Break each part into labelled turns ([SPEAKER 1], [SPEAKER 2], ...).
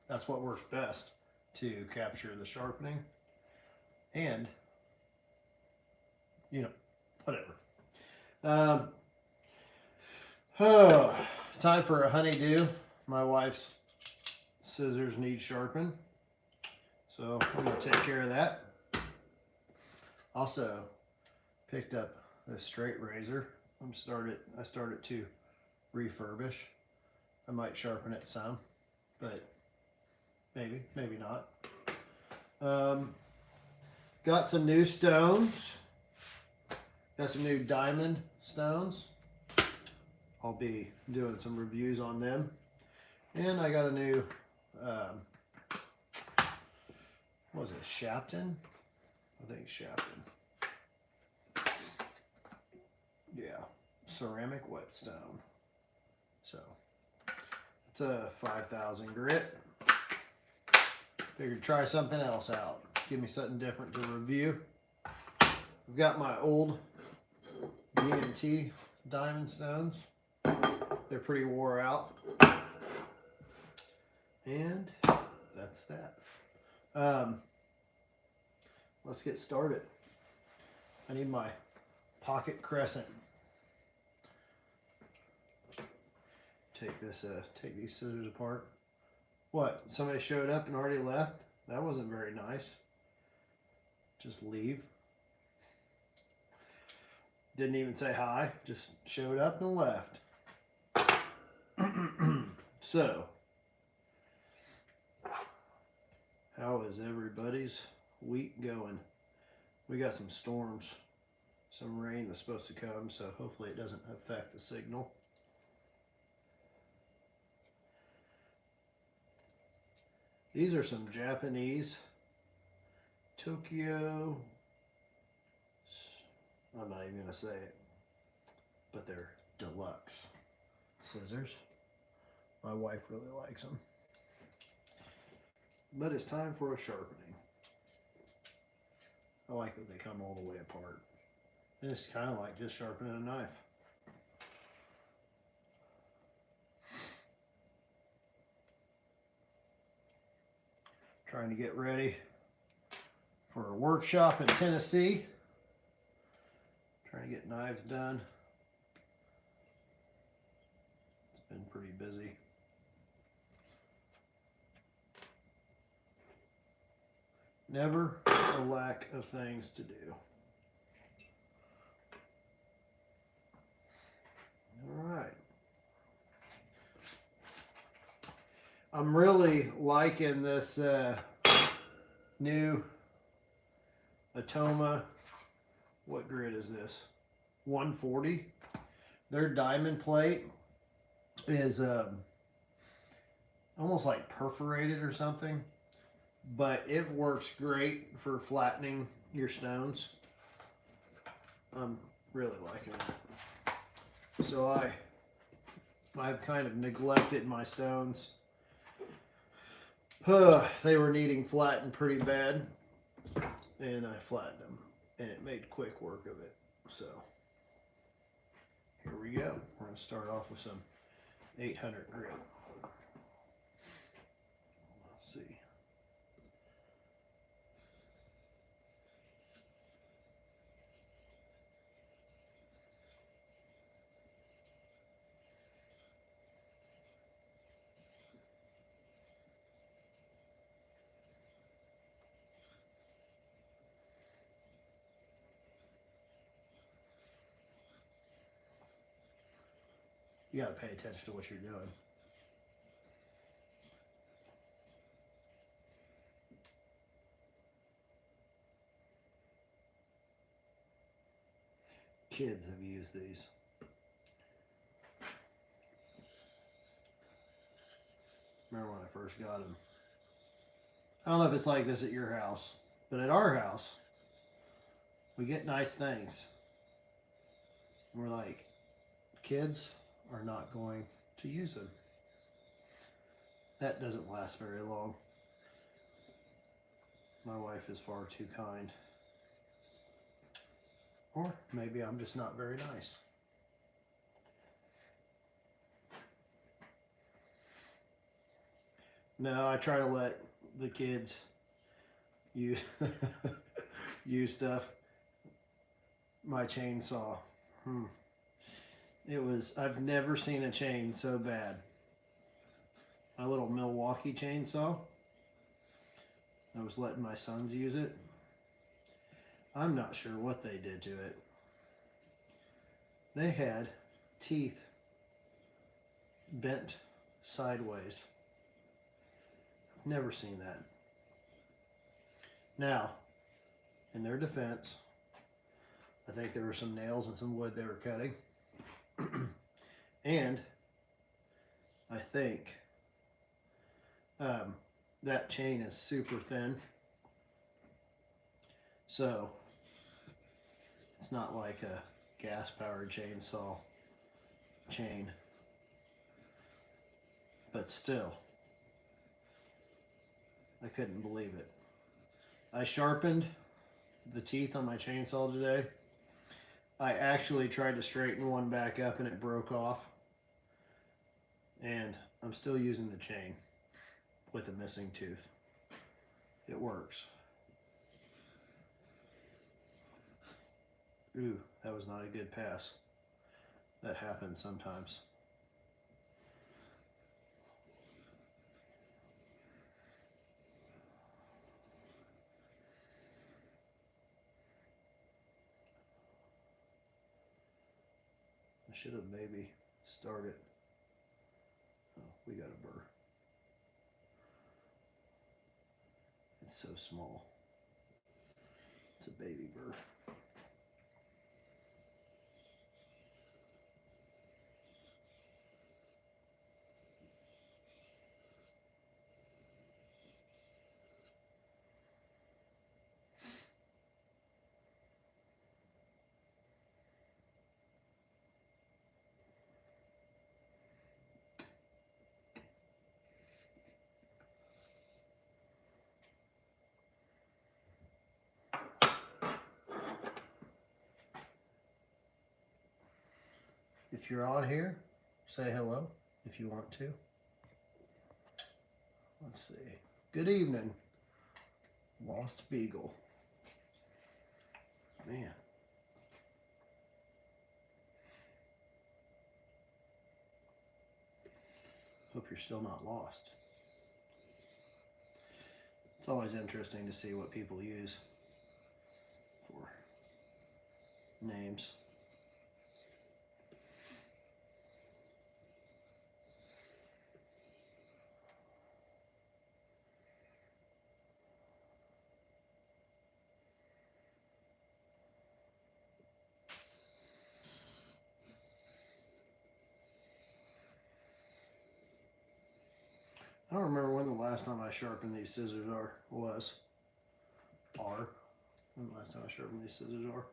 [SPEAKER 1] That's what works best to capture the sharpening and, you know, whatever. Oh, time for a honeydew. My wife's scissors need sharpened, so I'm gonna take care of that. Also picked up this straight razor. I started to refurbish. I might sharpen it some, but maybe not. Got some new stones. Got some new diamond stones. I'll be doing some reviews on them. And I got a new, what was it, Shapton? I think Shapton. Yeah, ceramic whetstone. So, it's a 5,000 grit. Figured try something else out. Give me something different to review. I've got my old D&T diamond stones. They're pretty wore out. And that's that. Let's get started. I need my pocket crescent. Take these scissors apart. What? Somebody showed up and already left? That wasn't very nice. Just leave. Didn't even say hi. Just showed up and left. So, how is everybody's week going? We got some storms, some rain that's supposed to come, so hopefully it doesn't affect the signal. These are some Japanese Tokyo, I'm not even going to say it, but they're deluxe scissors. My wife really likes them. But it's time for a sharpening. I like that they come all the way apart. And it's kind of like just sharpening a knife. Trying to get ready for a workshop in Tennessee. Trying to get knives done. It's been pretty busy. Never a lack of things to do. All right. I'm really liking this new Atoma. What grit is this? 140. Their diamond plate is almost like perforated or something, but it works great for flattening your stones. I'm really liking it. So I've kind of neglected my stones. They were needing flattened pretty bad, and I flattened them, and it made quick work of it. So here we go. We're going to start off with some 800 grit. Let's see. You got to pay attention to what you're doing. Kids have used these. Remember when I first got them. I don't know if it's like this at your house, but at our house, we get nice things. We're like, kids are not going to use them. That doesn't last very long. My wife is far too kind. Or maybe I'm just not very nice. No, I try to let the kids use use stuff. My chainsaw. It was, I've never seen a chain so bad. My little Milwaukee chainsaw. I was letting my sons use it. I'm not sure what they did to it. They had teeth bent sideways. Never seen that. Now, in their defense, I think there were some nails and some wood they were cutting. And I think that chain is super thin. So it's not like a gas powered chainsaw chain. But still, I couldn't believe it. I sharpened the teeth on my chainsaw today. I actually tried to straighten one back up and it broke off. And I'm still using the chain with a missing tooth. It works. Ooh, that was not a good pass. That happens sometimes. I should have maybe started. Oh, we got a burr. It's so small. It's a baby burr. If you're on here, say hello if you want to. Let's see. Good evening, Lost Beagle. Man. Hope you're still not lost. It's always interesting to see what people use for names. I don't remember when the last time I sharpened these scissors was. When the last time I sharpened these scissors are.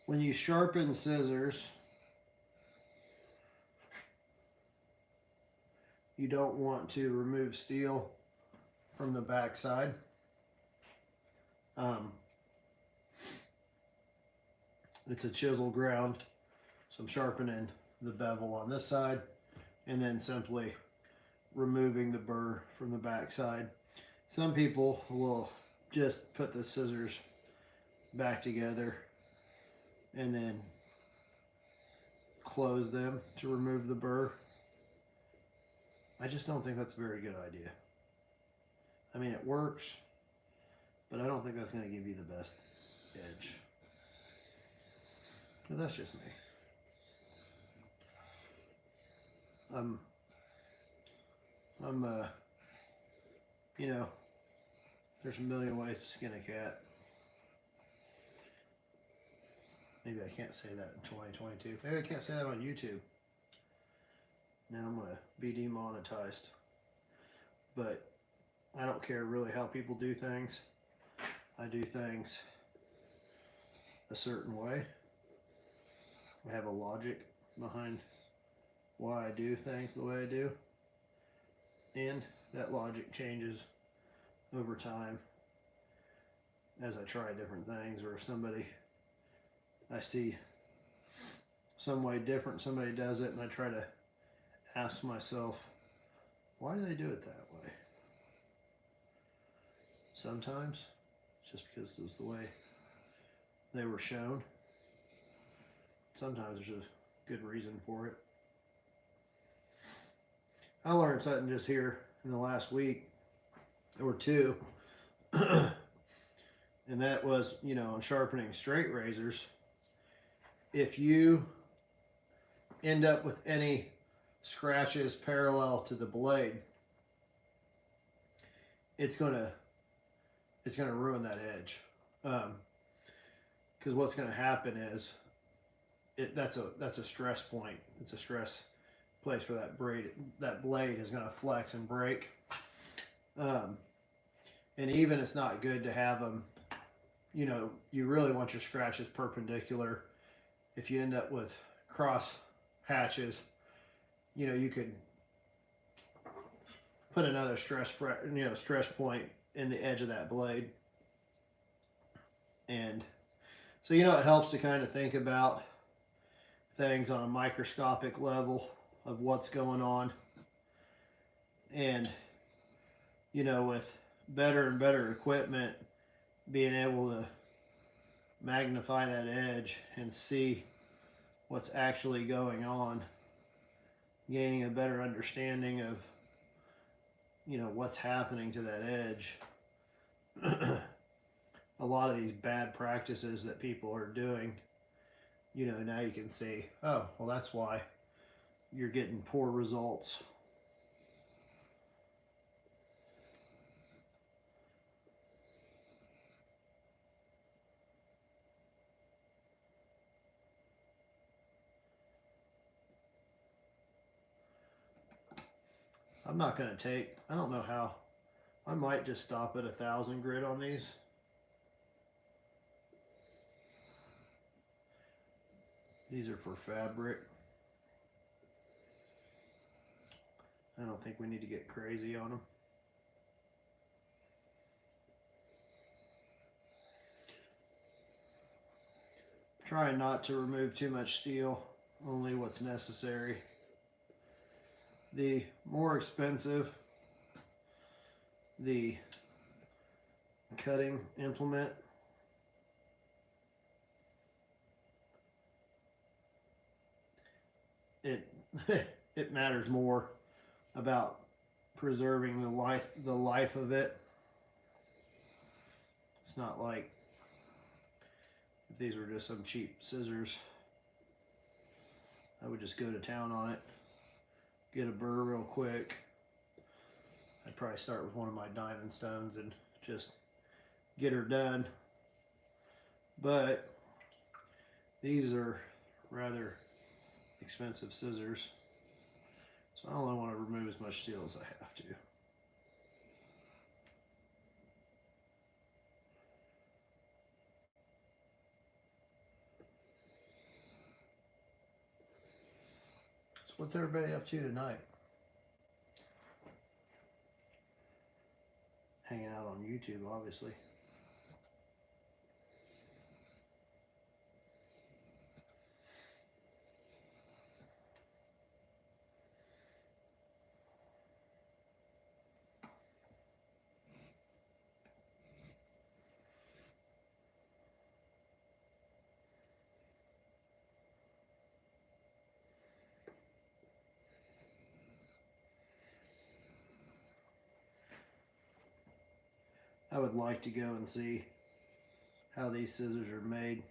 [SPEAKER 1] When you sharpen scissors, you don't want to remove steel from the back side. It's a chisel ground, so I'm sharpening the bevel on this side and then simply removing the burr from the back side. Some people will just put the scissors back together and then close them to remove the burr. I just don't think that's a very good idea. I mean, it works, but I don't think that's going to give you the best edge. But that's just me. You know, there's a million ways to skin a cat. Maybe I can't say that in 2022. Maybe I can't say that on YouTube. Now I'm gonna be demonetized. But I don't care really how people do things. I do things a certain way. I have a logic behind why I do things the way I do. And that logic changes over time as I try different things, or if somebody I see some way different somebody does it, and I try to ask myself, why do they do it that way? Sometimes it's just because it was the way they were shown. Sometimes there's a good reason for it. I learned something just here in the last week or two, and that was, you know, on sharpening straight razors, if you end up with any scratches parallel to the blade, it's gonna ruin that edge. Because what's gonna happen is that's a stress point. It's a stress place where that blade is gonna flex and break. And even it's not good to have them, you know, you really want your scratches perpendicular. If you end up with cross hatches, you know, you could put another stress point in the edge of that blade. And so, you know, it helps to kind of think about things on a microscopic level of what's going on. And, you know, with better and better equipment, being able to magnify that edge and see what's actually going on, gaining a better understanding of, you know, what's happening to that edge. A lot of these bad practices that people are doing, you know, now you can see, oh, well, that's why you're getting poor results. I'm not going to take, I don't know how, I might just stop at 1,000 grit on these. These are for fabric. I don't think we need to get crazy on them. Trying not to remove too much steel, only what's necessary. The more expensive the cutting implement, it matters more about preserving the life of it. It's not like if these were just some cheap scissors, I would just go to town on it, get a burr real quick. I'd probably start with one of my diamond stones and just get her done. But these are rather expensive scissors, so I only want to remove as much steel as I have to. So what's everybody up to tonight? Hanging out on YouTube, obviously. I would like to go and see how these scissors are made.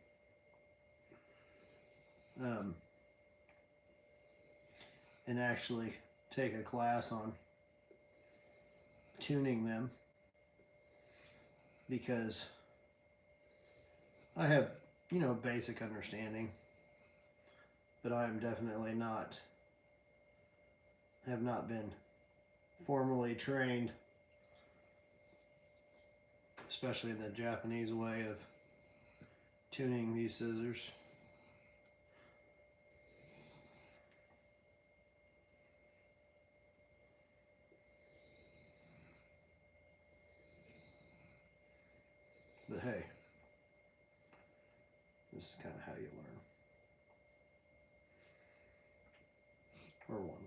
[SPEAKER 1] And actually take a class on tuning them, because I have, you know, basic understanding, but I am definitely not, have not been formally trained, especially in the Japanese way of tuning these scissors. But hey, the this is kind of how you learn. Or one way.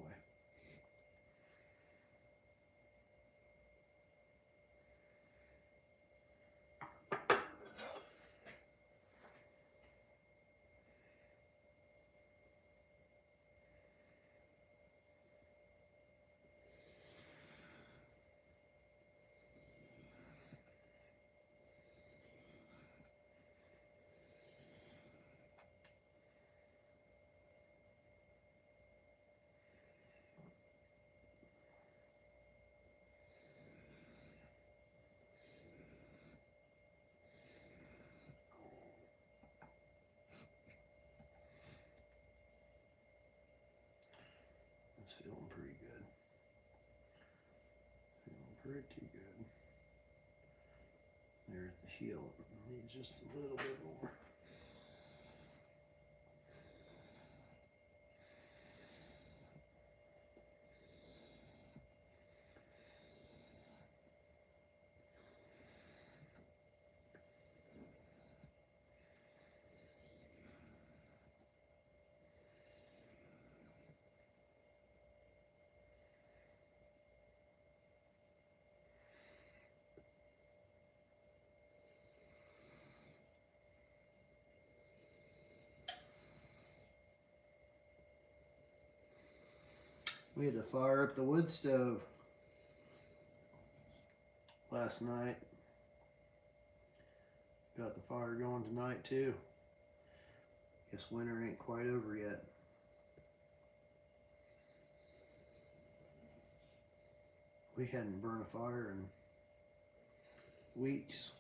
[SPEAKER 1] It's feeling pretty good. Feeling pretty good. There at the heel, need just a little bit more. We had to fire up the wood stove last night. Got the fire going tonight too. Guess winter ain't quite over yet. We hadn't burned a fire in weeks.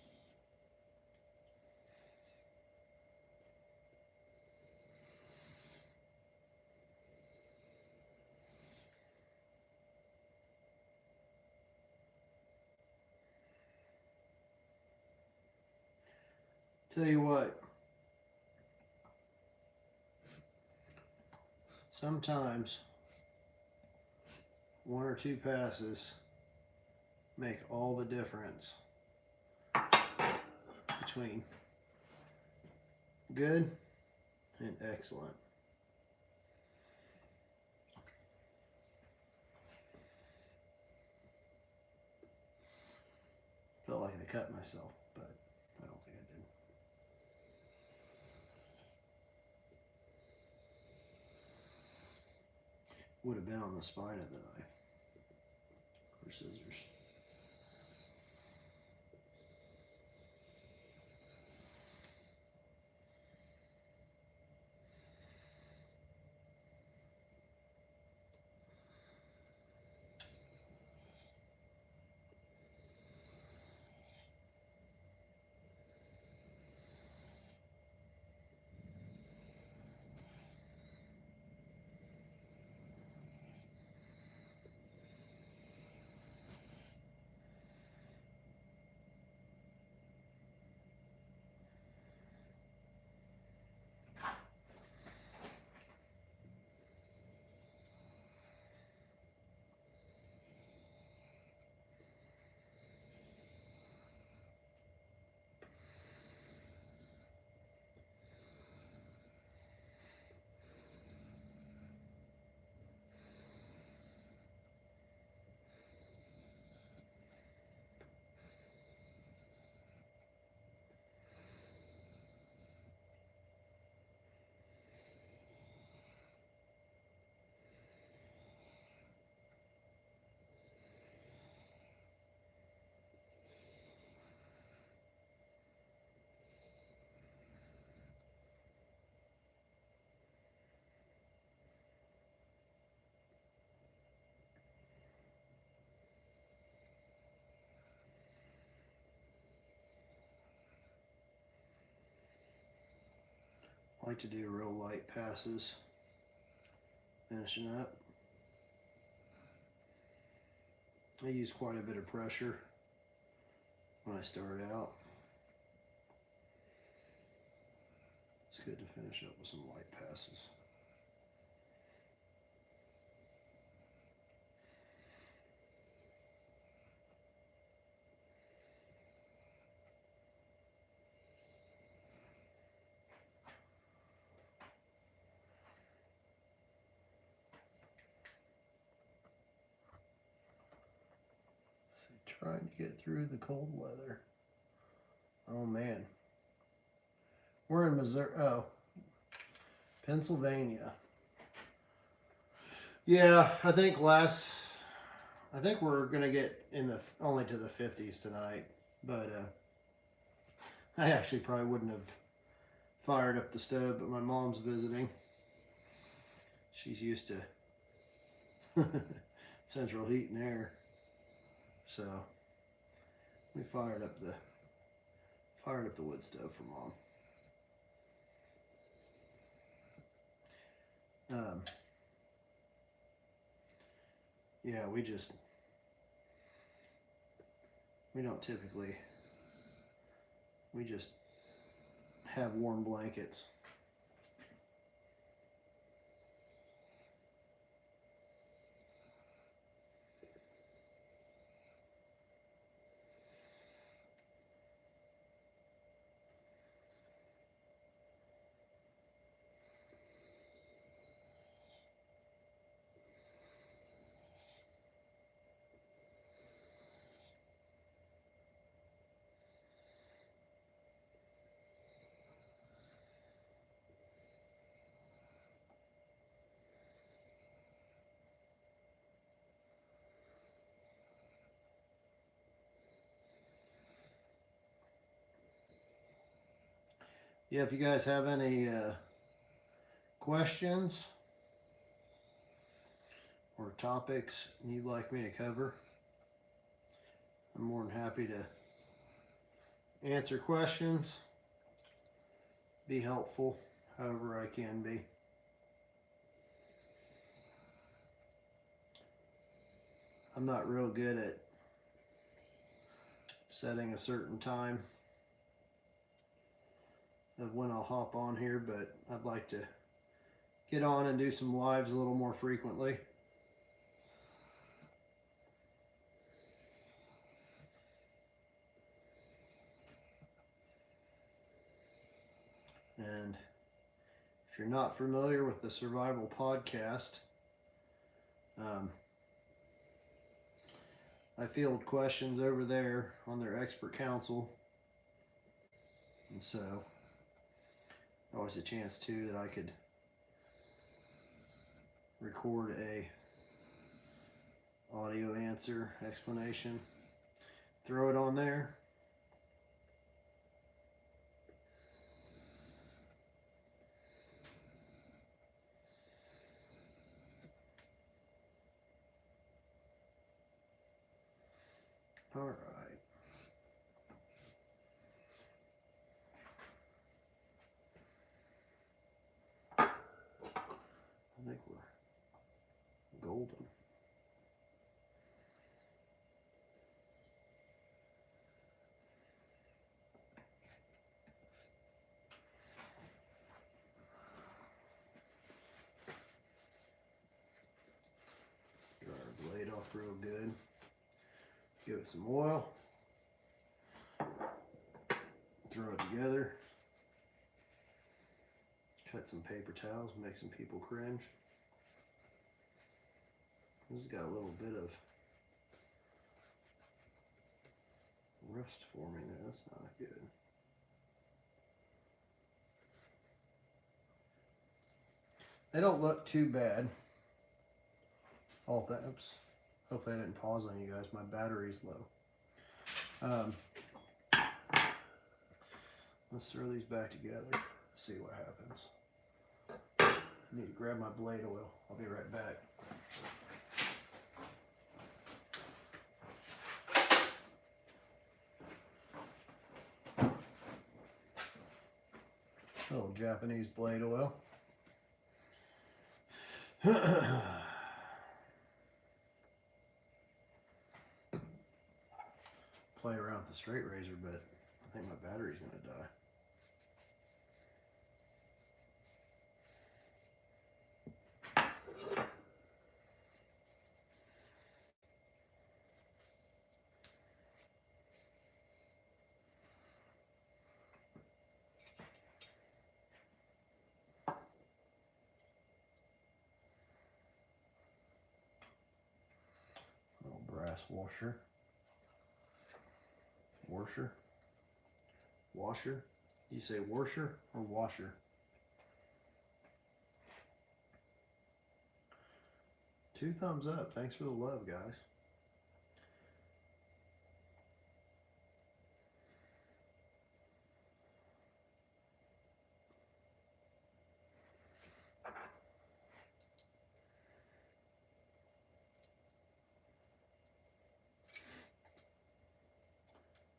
[SPEAKER 1] Tell you what, sometimes one or two passes make all the difference between good and excellent. Felt like I cut myself, but I don't think I did. Would have been on the spine of the knife or scissors. I like to do real light passes, finishing up. I use quite a bit of pressure when I start out. It's good to finish up with some light passes. trying to get through the cold weather. Oh man. We're in Missouri. Oh, Pennsylvania. Yeah, I think we're gonna get in the only to the 50s tonight, but I actually probably wouldn't have fired up the stove, but my mom's visiting. She's used to central heat and air, so we fired up the wood stove for Mom. Yeah, we don't typically, we just have warm blankets. Yeah, if you guys have any questions or topics you'd like me to cover, I'm more than happy to answer questions, be helpful however I can be. I'm not real good at setting a certain time of when I'll hop on here, but I'd like to get on and do some lives a little more frequently. And if you're not familiar with the Survival Podcast, I field questions over there on their expert council, and so always a chance too that I could record a audio answer explanation, throw it on there. All right. I think we're golden. Dry our blade off real good. Give it some oil. Throw it together. Cut some paper towels, make some people cringe. This has got a little bit of rust forming there. That's not good. They don't look too bad. Oh, oops. Hopefully I didn't pause on you guys. My battery's low. Let's throw these back together. See what happens. I need to grab my blade oil. I'll be right back. A little Japanese blade oil. Play around with the straight razor, but I think my battery's gonna die. Little brass washer. washer? Washer? You say washer or washer? Two thumbs up. Thanks for the love, guys.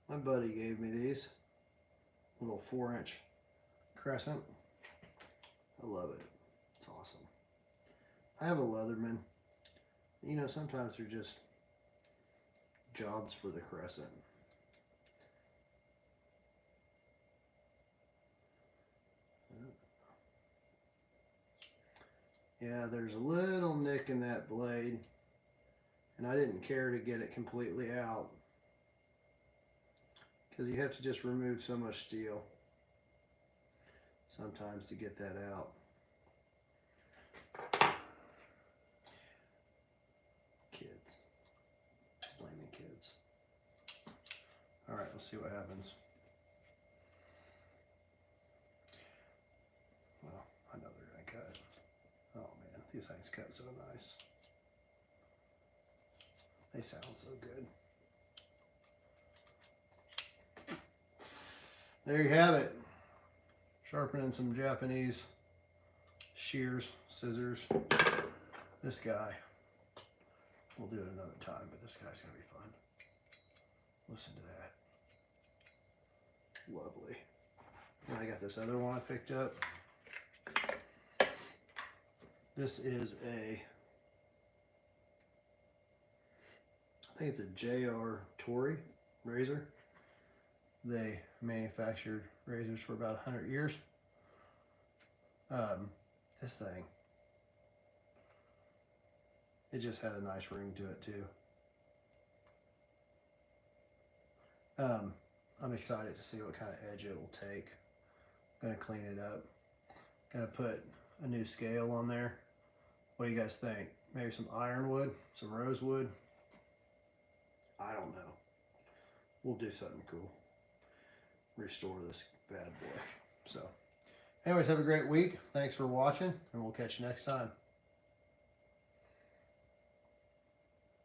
[SPEAKER 1] My buddy gave me these little 4-inch crescent. I love it. It's awesome. I have a Leatherman. You know, sometimes they're just jobs for the crescent. Yeah, there's a little nick in that blade, and I didn't care to get it completely out because you have to just remove so much steel sometimes to get that out. Kids. Blaming kids. Alright, let's see what happens. Well, I know they're gonna cut. Oh man, these things cut so nice. They sound so good. There you have it. Sharpening some Japanese shears, scissors. This guy, we'll do it another time, but this guy's gonna be fun. Listen to that. Lovely. And I got this other one I picked up. This is I think it's a J.R. Tory razor. They manufactured razors for about 100 years. This thing, it just had a nice ring to it too. I'm excited to see what kind of edge it will take. I'm gonna clean it up. Gonna put a new scale on there. What do you guys think? Maybe some ironwood, some rosewood? I don't know. We'll do something cool. Restore this bad boy. So anyways, have a great week. Thanks for watching, and we'll catch you next time.